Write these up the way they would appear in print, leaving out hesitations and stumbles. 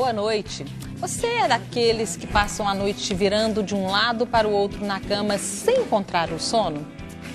boa noite. Você é daqueles que passam a noite virando de um lado para o outro na cama sem encontrar o sono?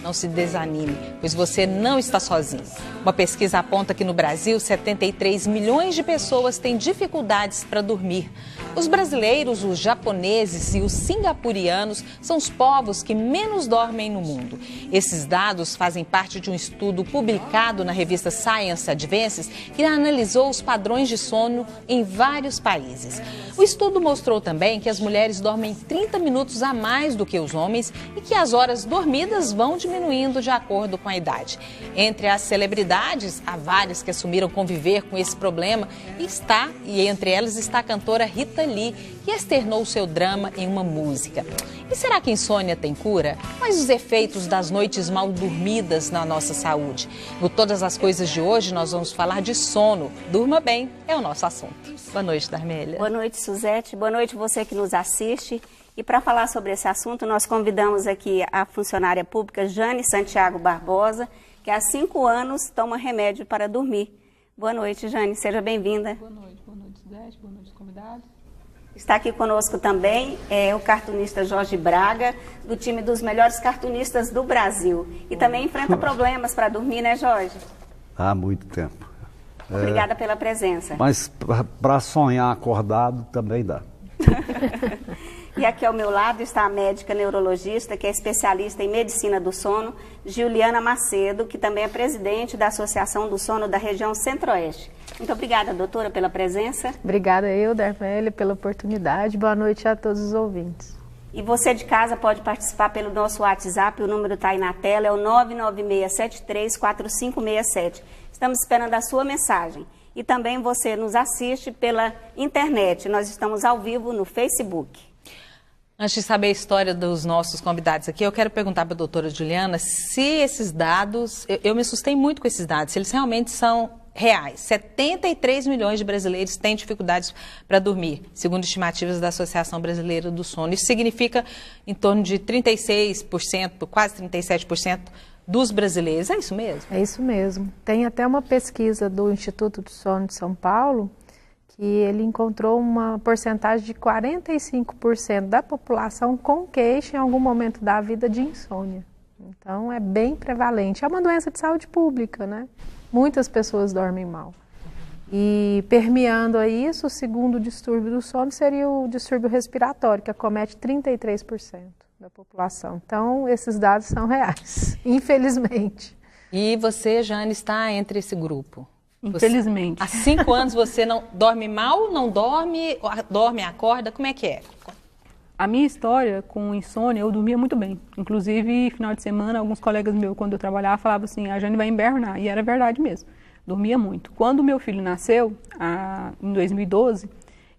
Não se desanime, pois você não está sozinho. Uma pesquisa aponta que no Brasil, 73 milhões de pessoas têm dificuldades para dormir. Os brasileiros, os japoneses e os singapurianos são os povos que menos dormem no mundo. Esses dados fazem parte de um estudo publicado na revista Science Advances, que analisou os padrões de sono em vários países. O estudo mostrou também que as mulheres dormem 30 minutos a mais do que os homens e que as horas dormidas vão diminuindo de acordo com a idade. Entre as celebridades, há várias que assumiram conviver com esse problema e entre elas está a cantora Rita Lee, que externou o seu drama em uma música. E será que insônia tem cura? Quais os efeitos das noites mal dormidas na nossa saúde? No Todas as Coisas de hoje, nós vamos falar de sono. Durma bem é o nosso assunto. Boa noite, Darmélia. Boa noite, Suzete. Boa noite você que nos assiste. E para falar sobre esse assunto, nós convidamos aqui a funcionária pública Jane Santiago Barbosa, que há 5 anos toma remédio para dormir. Boa noite, Jane. Seja bem-vinda. Boa noite, Suzete. Boa noite, convidados. Está aqui conosco também o cartunista Jorge Braga, do time dos melhores cartunistas do Brasil. E também enfrenta problemas para dormir, né, Jorge? Há muito tempo. Obrigada pela presença. Mas para sonhar acordado também dá. E aqui ao meu lado está a médica neurologista, que é especialista em medicina do sono, Juliana Macedo, que também é presidente da Associação do Sono da região Centro-Oeste. Muito obrigada, doutora, pela presença. Obrigada eu, Darmélia, pela oportunidade. Boa noite a todos os ouvintes. E você de casa pode participar pelo nosso WhatsApp, o número está aí na tela, é o 996734567. Estamos esperando a sua mensagem. E também você nos assiste pela internet. Nós estamos ao vivo no Facebook. Antes de saber a história dos nossos convidados aqui, eu quero perguntar para a doutora Juliana se esses dados, eu me assustei muito com esses dados, se eles realmente são reais. 73 milhões de brasileiros têm dificuldades para dormir, segundo estimativas da Associação Brasileira do Sono. Isso significa em torno de 36%, quase 37% dos brasileiros. É isso mesmo? É isso mesmo. Tem até uma pesquisa do Instituto do Sono de São Paulo, que ele encontrou uma porcentagem de 45% da população com queixa em algum momento da vida de insônia. Então, é bem prevalente. É uma doença de saúde pública, né? Muitas pessoas dormem mal. E permeando a isso, o segundo distúrbio do sono seria o distúrbio respiratório, que acomete 33% da população. Então, esses dados são reais, infelizmente. E você, Jane, está entre esse grupo? Infelizmente. Há 5 anos você não dorme mal, não dorme, dorme, acorda, como é que é? A minha história com insônia, eu dormia muito bem. Inclusive, final de semana, alguns colegas meus, quando eu trabalhava, falavam assim, a Jane vai hibernar. E era verdade mesmo. Dormia muito. Quando meu filho nasceu, em 2012,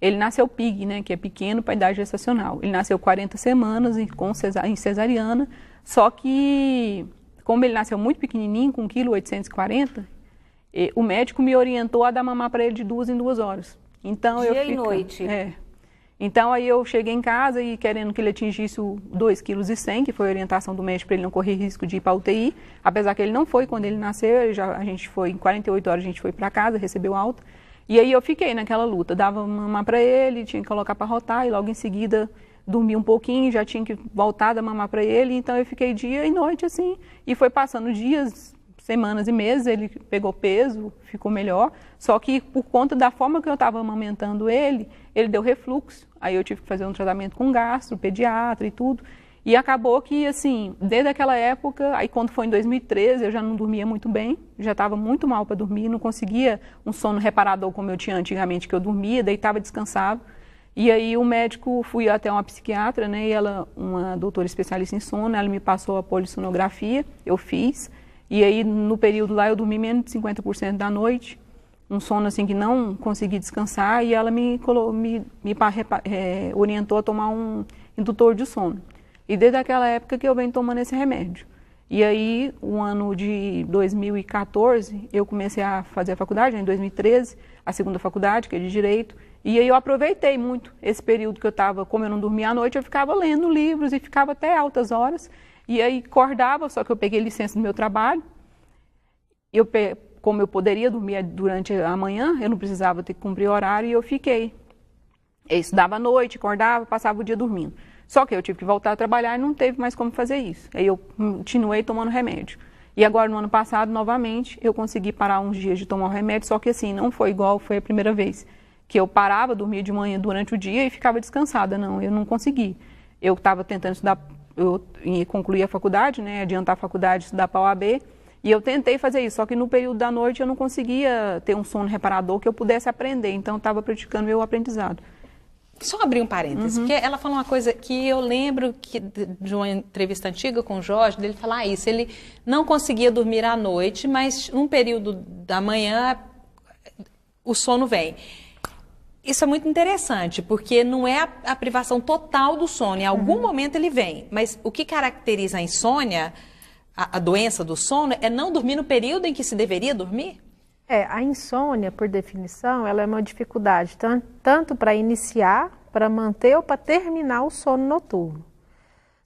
ele nasceu PIG, né, que é pequeno para a idade gestacional. Ele nasceu 40 semanas em cesariana, só que, como ele nasceu muito pequenininho, com 1,840 kg, o médico me orientou a dar mamar para ele de 2 em 2 horas. Então, Dia e noite. Então, aí eu cheguei em casa e querendo que ele atingisse o 2,1 kg, que foi a orientação do médico para ele não correr risco de ir para a UTI, apesar que ele não foi quando ele nasceu, a gente foi, em 48 horas a gente foi para casa, recebeu alta. E aí eu fiquei naquela luta, dava mamar para ele, tinha que colocar para rotar e logo em seguida dormi um pouquinho, já tinha que voltar a dar mamar para ele, então eu fiquei dia e noite assim, e foi passando dias, semanas e meses, ele pegou peso, ficou melhor, só que por conta da forma que eu estava amamentando ele deu refluxo, aí eu tive que fazer um tratamento com gastro, pediatra e tudo, e acabou que, assim, desde aquela época, aí quando foi em 2013, eu já não dormia muito bem, já estava muito mal para dormir, não conseguia um sono reparador como eu tinha antigamente, que eu dormia, deitava, descansava, e aí o médico, fui até uma psiquiatra, né, e ela, uma doutora especialista em sono, ela me passou a polissonografia, eu fiz. E aí, no período lá, eu dormi menos de 50% da noite, um sono assim que não consegui descansar, e ela me orientou a tomar um indutor de sono. E desde aquela época que eu venho tomando esse remédio. E aí, o ano de 2014, eu comecei a fazer a faculdade, em 2013, a segunda faculdade, que é de Direito, e aí eu aproveitei muito esse período que eu estava, como eu não dormia à noite, eu ficava lendo livros e ficava até altas horas. E aí acordava, só que eu peguei licença do meu trabalho, como eu poderia dormir durante a manhã, eu não precisava ter que cumprir horário, e eu fiquei Eu estudava à noite, acordava, passava o dia dormindo. Só que eu tive que voltar a trabalhar e não teve mais como fazer isso. Aí eu continuei tomando remédio. E agora, no ano passado, novamente, eu consegui parar uns dias de tomar o remédio, só que assim, não foi igual foi a primeira vez. Que eu parava, dormia de manhã durante o dia e ficava descansada. Não, eu não consegui. Eu estava tentando estudar, eu concluí a faculdade, né, adiantar a faculdade, estudar para a OAB, e eu tentei fazer isso, só que no período da noite eu não conseguia ter um sono reparador que eu pudesse aprender, então eu estava praticando meu aprendizado. Só abrir um parênteses, porque ela falou uma coisa que eu lembro de uma entrevista antiga com o Jorge, dele falar isso, ele não conseguia dormir à noite, mas num período da manhã o sono vem. Isso é muito interessante, porque não é a privação total do sono, em algum momento ele vem, mas o que caracteriza a insônia, a doença do sono, é não dormir no período em que se deveria dormir? A insônia, por definição, ela é uma dificuldade tanto para iniciar, para manter ou para terminar o sono noturno.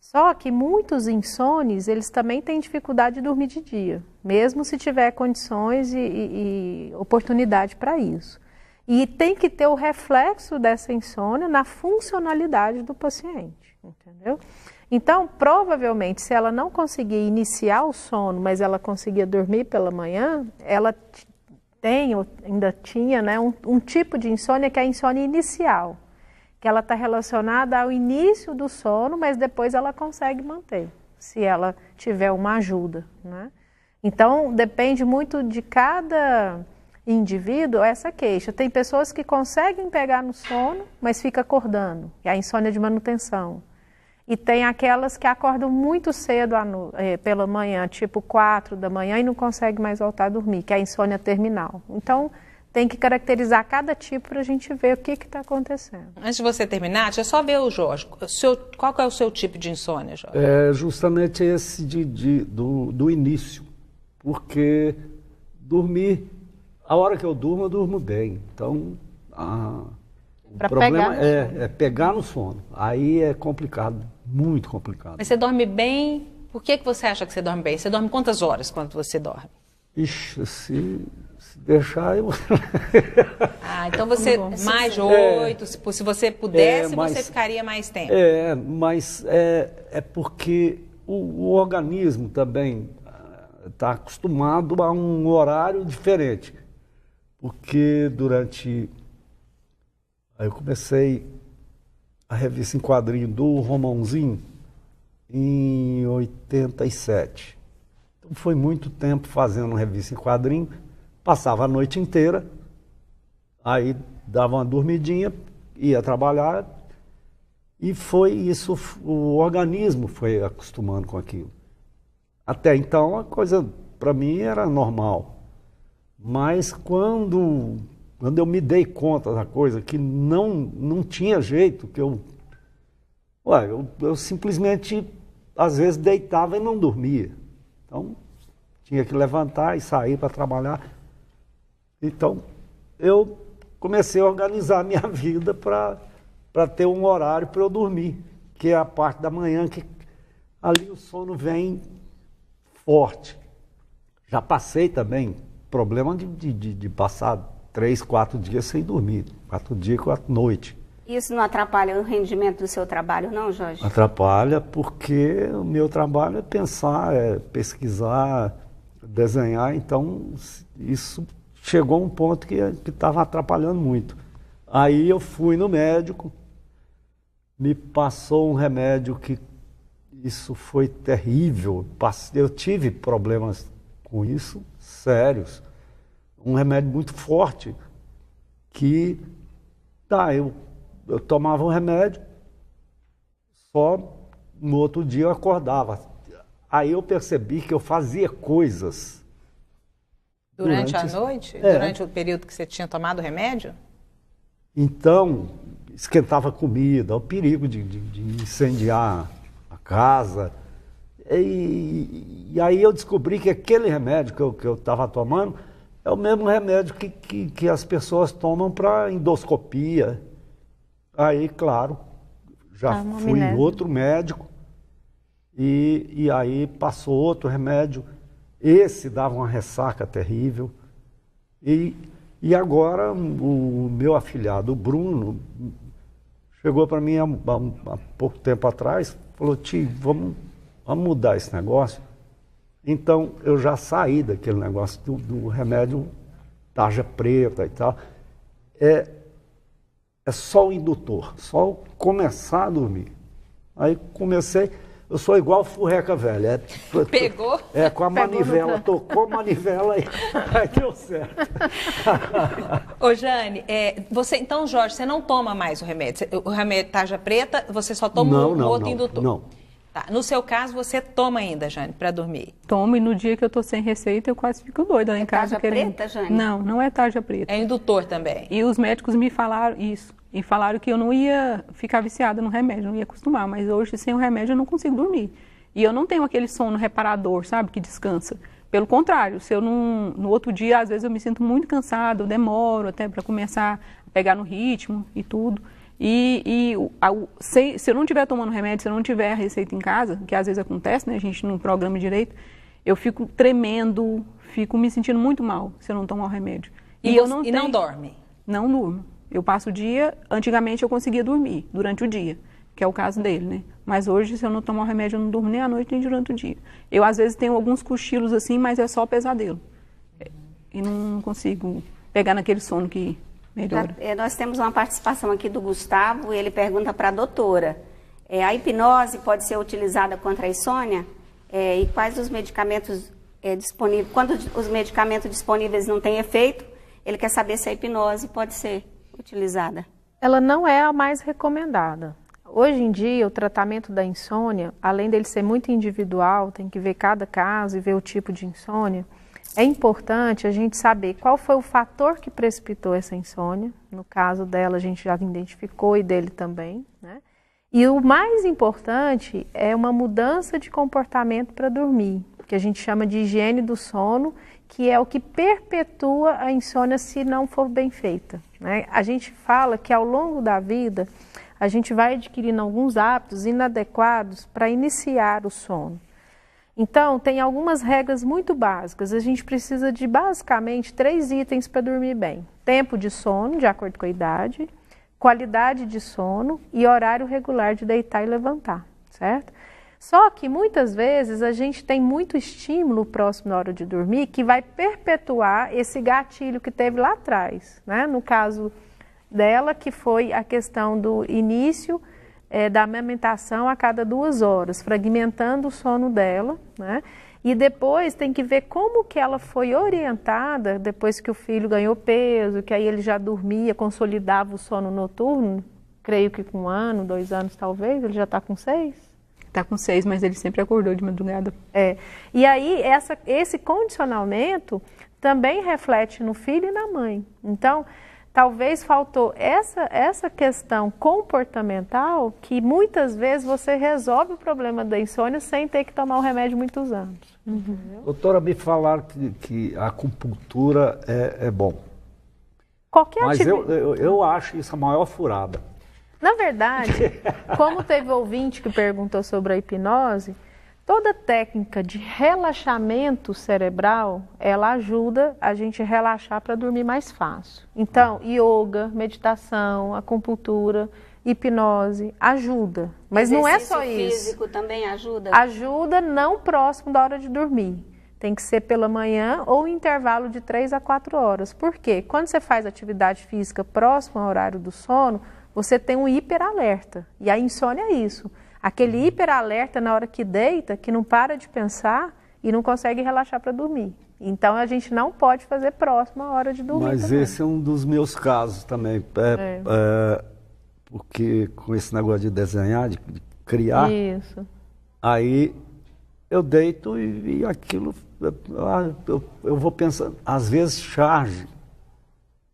Só que muitos insones, eles também têm dificuldade de dormir de dia, mesmo se tiver condições e oportunidade para isso. E tem que ter o reflexo dessa insônia na funcionalidade do paciente, entendeu? Então, provavelmente, se ela não conseguir iniciar o sono, mas ela conseguia dormir pela manhã, ela ainda tinha, né, um tipo de insônia que é a insônia inicial, que ela está relacionada ao início do sono, mas depois ela consegue manter, se ela tiver uma ajuda, né? Então, depende muito de cada indivíduo essa queixa. Tem pessoas que conseguem pegar no sono, mas fica acordando, que é a insônia de manutenção. E tem aquelas que acordam muito cedo pela manhã, tipo 4 da manhã, e não conseguem mais voltar a dormir, que é a insônia terminal. Então, tem que caracterizar cada tipo para a gente ver o que está acontecendo. Antes de você terminar, deixa eu só ver o Jorge. Qual que é o seu tipo de insônia, Jorge? É justamente esse do início, porque dormir, a hora que eu durmo bem. Então, o problema é pegar no sono. Aí é complicado, muito complicado. Mas você dorme bem? Por que você acha que você dorme bem? Você dorme quantas horas quando você dorme? Ixi, se deixar eu... Então você, mais de 8, se você pudesse, você ficaria mais tempo. Mas é porque o organismo também está acostumado a um horário diferente. Porque aí eu comecei a revista em quadrinho do Romãozinho em 87. Então foi muito tempo fazendo revista em quadrinho, passava a noite inteira, aí dava uma dormidinha, ia trabalhar, e foi isso, o organismo foi acostumando com aquilo. Até então a coisa para mim era normal, mas quando eu me dei conta da coisa, que não tinha jeito, que eu simplesmente, às vezes, deitava e não dormia. Então, tinha que levantar e sair para trabalhar. Então, eu comecei a organizar a minha vida para ter um horário para eu dormir, que é a parte da manhã, que ali o sono vem forte. Já passei também problema de passar 3, 4 dias sem dormir, 4 dias, 4 noites. Isso não atrapalha o rendimento do seu trabalho, não, Jorge? Atrapalha porque o meu trabalho é pensar, é pesquisar, desenhar, então isso chegou a um ponto que estava atrapalhando muito. Aí eu fui no médico, me passou um remédio que isso foi terrível, eu tive problemas com isso, sérios. Um remédio muito forte, que eu tomava um remédio, só no outro dia eu acordava. Aí eu percebi que eu fazia coisas. Durante a noite? Durante o período que você tinha tomado o remédio? Então, esquentava comida, o perigo de incendiar a casa. E aí eu descobri que aquele remédio que eu estava tomando é o mesmo remédio que as pessoas tomam para endoscopia. Aí, claro, já fui em outro médico e aí passou outro remédio. Esse dava uma ressaca terrível. E agora o meu afilhado, o Bruno, chegou para mim há pouco tempo atrás, falou, tio, vamos mudar esse negócio. Então, eu já saí daquele negócio do remédio tarja preta e tal. É só o indutor, só começar a dormir. Aí comecei, eu sou igual furreca velha. Pegou? Com a manivela, tocou a manivela aí deu certo. Ô, Jane, então, Jorge, você não toma mais o remédio? O remédio tarja preta, você só toma outro indutor? Não. Tá. No seu caso, você toma ainda, Jane, para dormir? Tomo, e no dia que eu tô sem receita, eu quase fico doida lá em casa. Tarja preta, Jane? Não, não é tarja preta. É indutor também? E os médicos me falaram isso. E falaram que eu não ia ficar viciada no remédio, não ia acostumar. Mas hoje, sem o remédio, eu não consigo dormir. E eu não tenho aquele sono reparador, sabe, que descansa. Pelo contrário, se eu não, no outro dia, às vezes eu me sinto muito cansada, eu demoro até para começar a pegar no ritmo e tudo. Se eu não estiver tomando remédio, se eu não tiver a receita em casa, que às vezes acontece, né, a gente não programa direito, eu fico tremendo, fico me sentindo muito mal se eu não tomar o remédio. Não dorme? Não durmo. Eu passo o dia, antigamente eu conseguia dormir durante o dia, que é o caso dele, né? Mas hoje, se eu não tomar o remédio, eu não durmo nem à noite, nem durante o dia. Eu, às vezes, tenho alguns cochilos assim, mas é só pesadelo. E não consigo pegar naquele sono que melhora. Nós temos uma participação aqui do Gustavo, ele pergunta para a doutora, a hipnose pode ser utilizada contra a insônia? E quais os medicamentos disponíveis? Quando os medicamentos disponíveis não têm efeito, ele quer saber se a hipnose pode ser utilizada. Ela não é a mais recomendada. Hoje em dia, o tratamento da insônia, além dele ser muito individual, tem que ver cada caso e ver o tipo de insônia, é importante a gente saber qual foi o fator que precipitou essa insônia. No caso dela, a gente já identificou e dele também, né? E o mais importante é uma mudança de comportamento para dormir, que a gente chama de higiene do sono, que é o que perpetua a insônia se não for bem feita, né? A gente fala que ao longo da vida, a gente vai adquirindo alguns hábitos inadequados para iniciar o sono. Então, tem algumas regras muito básicas. A gente precisa de basicamente 3 itens para dormir bem. Tempo de sono, de acordo com a idade, qualidade de sono e horário regular de deitar e levantar, certo? Só que muitas vezes a gente tem muito estímulo próximo da hora de dormir que vai perpetuar esse gatilho que teve lá atrás, né? No caso dela, que foi a questão do início da amamentação a cada 2 horas, fragmentando o sono dela, né? E depois tem que ver como que ela foi orientada depois que o filho ganhou peso, que aí ele já dormia, consolidava o sono noturno, creio que com 1 ano, 2 anos talvez, ele já está com 6? Está com 6, mas ele sempre acordou de madrugada. E aí esse condicionamento também reflete no filho e na mãe. Então, talvez faltou essa questão comportamental que muitas vezes você resolve o problema da insônia sem ter que tomar o remédio muitos anos. Doutora, me falaram que a acupuntura é bom. Mas eu acho isso a maior furada. Na verdade, como teve ouvinte que perguntou sobre a hipnose, toda técnica de relaxamento cerebral, ela ajuda a gente a relaxar para dormir mais fácil. Então, yoga, meditação, acupuntura, hipnose, ajuda. Mas não é só isso. Exercício físico também ajuda? Ajuda não próximo da hora de dormir. Tem que ser pela manhã ou intervalo de 3 a 4 horas. Por quê? Quando você faz atividade física próximo ao horário do sono, você tem um hiperalerta. E a insônia é isso. Aquele hiperalerta na hora que deita, que não para de pensar e não consegue relaxar para dormir. Então, a gente não pode fazer próximo à hora de dormir. Mas também. Esse é um dos meus casos também. Porque com esse negócio de desenhar, de criar, isso. Aí eu deito e aquilo, eu vou pensando. Às vezes, charge,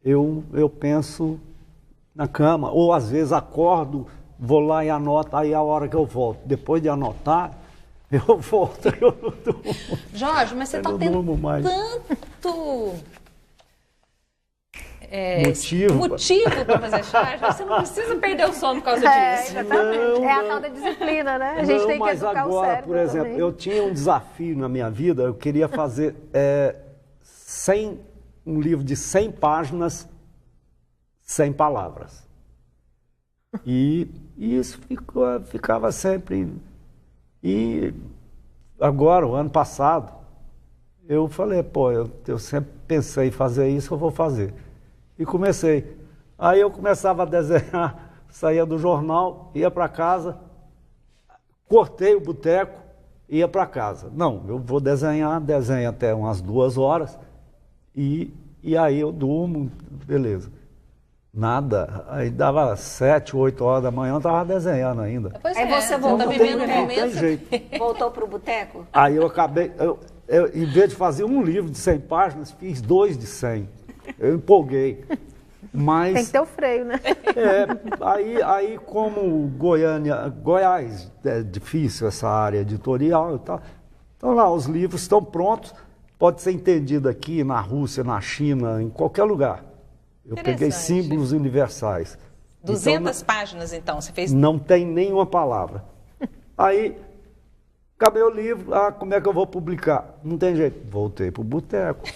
eu penso na cama, ou às vezes acordo, vou lá e anoto, aí a hora que eu volto. Depois de anotar, eu volto, eu não durmo. Jorge, mas você está tendo tanto motivo para fazer charge, você não precisa perder o sono por causa disso. Exatamente. É a tal da disciplina, né? A gente tem que educar agora, o cérebro por exemplo, também. eu tinha um desafio na minha vida, eu queria fazer um livro de 100 páginas, 100 palavras. E isso ficava sempre. E agora, o ano passado, eu falei, pô, eu sempre pensei em fazer isso, eu vou fazer. E comecei. Aí eu começava a desenhar, saía do jornal, ia para casa, cortei o boteco, ia para casa. Não, eu vou desenho até umas 2 horas, e aí eu durmo, beleza. Nada. Aí dava 7, 8 horas da manhã, eu estava desenhando ainda. Pois Aí você voltou tá pro vivendo um boteco? momento. Voltou para o boteco? Aí eu acabei, em vez de fazer um livro de 100 páginas, fiz 2 de 100. Eu empolguei. Mas, Tem que ter o freio, né? aí como Goiás, é difícil essa área editorial e tal. Então lá, os livros estão prontos, pode ser entendido aqui, na Rússia, na China, em qualquer lugar. Eu peguei símbolos universais. 200 páginas, então, você fez? Não tem nenhuma palavra. Aí, acabei o livro, como é que eu vou publicar? Não tem jeito. Voltei para o boteco.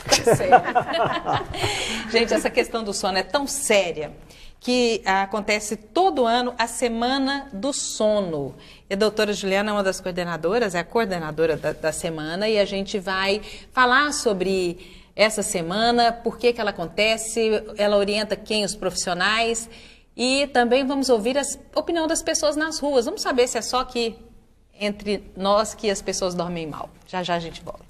Gente, essa questão do sono é tão séria que acontece todo ano a Semana do Sono. E a doutora Juliana é uma das coordenadoras, é a coordenadora da semana, e a gente vai falar sobre essa semana, por que ela acontece, ela orienta quem? Os profissionais, e também vamos ouvir a opinião das pessoas nas ruas. Vamos saber se é só aqui entre nós que as pessoas dormem mal. Já já a gente volta.